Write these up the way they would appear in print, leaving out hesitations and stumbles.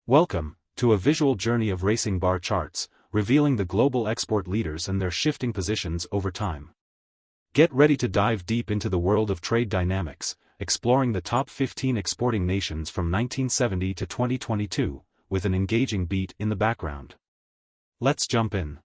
Welcome to a visual journey of racing bar charts, revealing the global export leaders and their shifting positions over time. Get ready to dive deep into the world of trade dynamics, exploring the top 15 exporting nations from 1970 to 2022, with an engaging beat in the background. Let's jump in.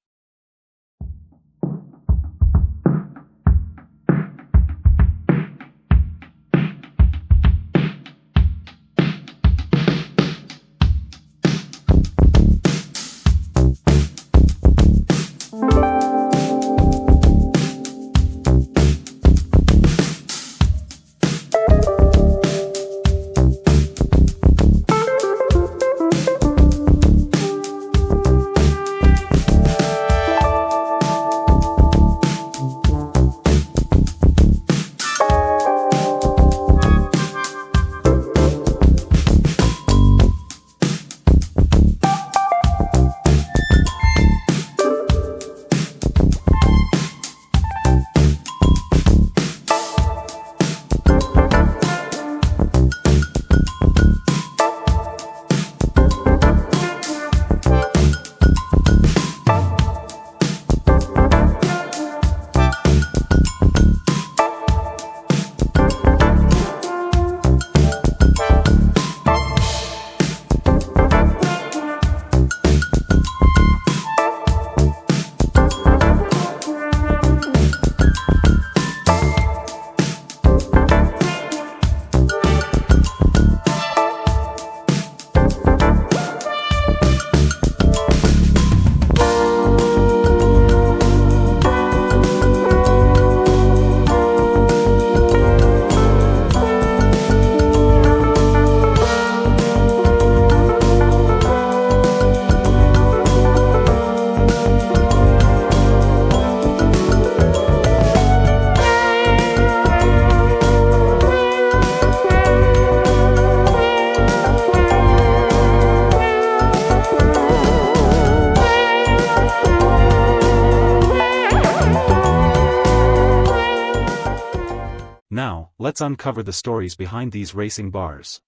Now, let's uncover the stories behind these racing bars.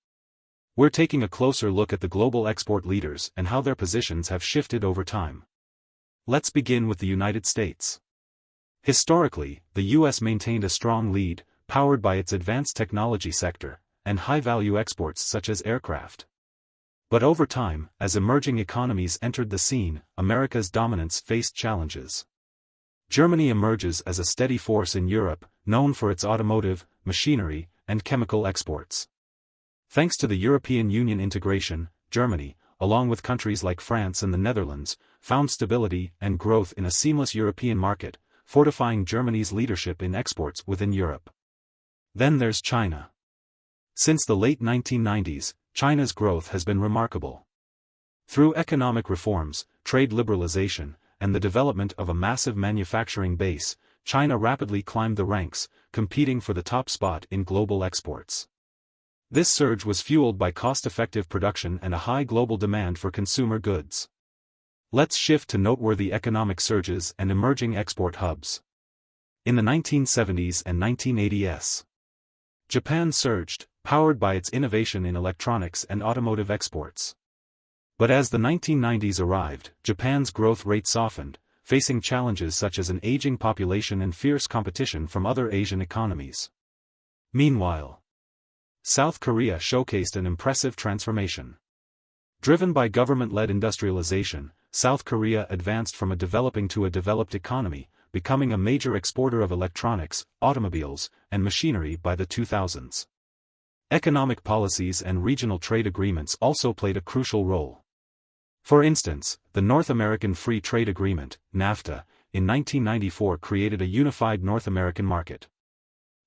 We're taking a closer look at the global export leaders and how their positions have shifted over time. Let's begin with the United States. Historically, the U.S. maintained a strong lead, powered by its advanced technology sector and high-value exports such as aircraft. But over time, as emerging economies entered the scene, America's dominance faced challenges. Germany emerges as a steady force in Europe, known for its automotive, machinery, and chemical exports. Thanks to the European Union integration, Germany, along with countries like France and the Netherlands, found stability and growth in a seamless European market, fortifying Germany's leadership in exports within Europe. Then there's China. Since the late 1990s, China's growth has been remarkable. Through economic reforms, trade liberalization, and the development of a massive manufacturing base, China rapidly climbed the ranks, competing for the top spot in global exports. This surge was fueled by cost-effective production and a high global demand for consumer goods. Let's shift to noteworthy economic surges and emerging export hubs. In the 1970s and 1980s, Japan surged, powered by its innovation in electronics and automotive exports. But as the 1990s arrived, Japan's growth rate softened, facing challenges such as an aging population and fierce competition from other Asian economies. Meanwhile, South Korea showcased an impressive transformation. Driven by government-led industrialization, South Korea advanced from a developing to a developed economy, becoming a major exporter of electronics, automobiles, and machinery by the 2000s. Economic policies and regional trade agreements also played a crucial role. For instance, the North American Free Trade Agreement, NAFTA, in 1994 created a unified North American market.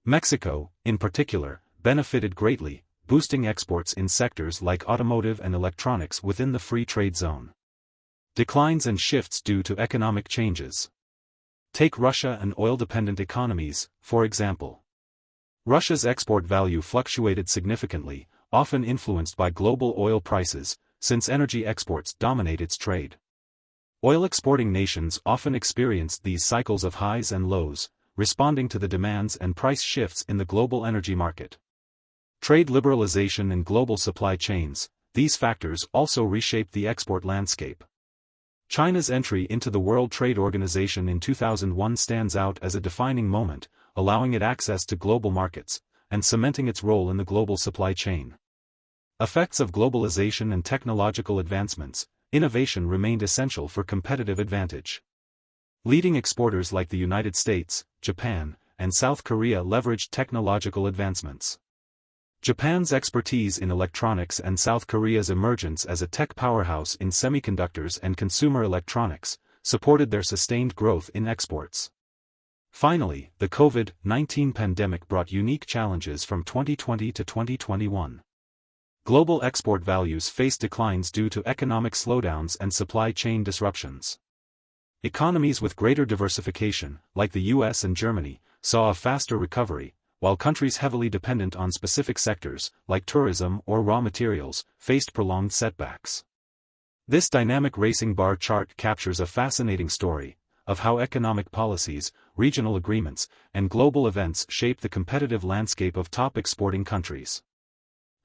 Mexico, in particular, benefited greatly, boosting exports in sectors like automotive and electronics within the free trade zone. Declines and shifts due to economic changes. Take Russia and oil-dependent economies, for example. Russia's export value fluctuated significantly, often influenced by global oil prices, since energy exports dominate its trade. Oil-exporting nations often experienced these cycles of highs and lows, responding to the demands and price shifts in the global energy market. Trade liberalization and global supply chains. these factors also reshaped the export landscape. China's entry into the World Trade Organization in 2001 stands out as a defining moment, allowing it access to global markets, and cementing its role in the global supply chain. Effects of globalization and technological advancements, innovation remained essential for competitive advantage. Leading exporters like the United States, Japan, and South Korea leveraged technological advancements. Japan's expertise in electronics and South Korea's emergence as a tech powerhouse in semiconductors and consumer electronics supported their sustained growth in exports. Finally, the COVID-19 pandemic brought unique challenges from 2020 to 2021. Global export values faced declines due to economic slowdowns and supply chain disruptions. Economies with greater diversification, like the US and Germany, saw a faster recovery, while countries heavily dependent on specific sectors, like tourism or raw materials, faced prolonged setbacks. This dynamic racing bar chart captures a fascinating story of how economic policies, regional agreements, and global events shape the competitive landscape of top exporting countries.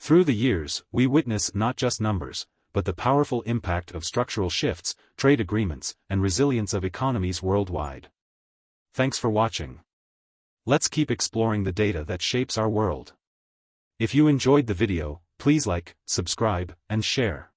Through the years, we witness not just numbers, but the powerful impact of structural shifts, trade agreements, and resilience of economies worldwide. Thanks for watching. Let's keep exploring the data that shapes our world. If you enjoyed the video, please like, subscribe, and share.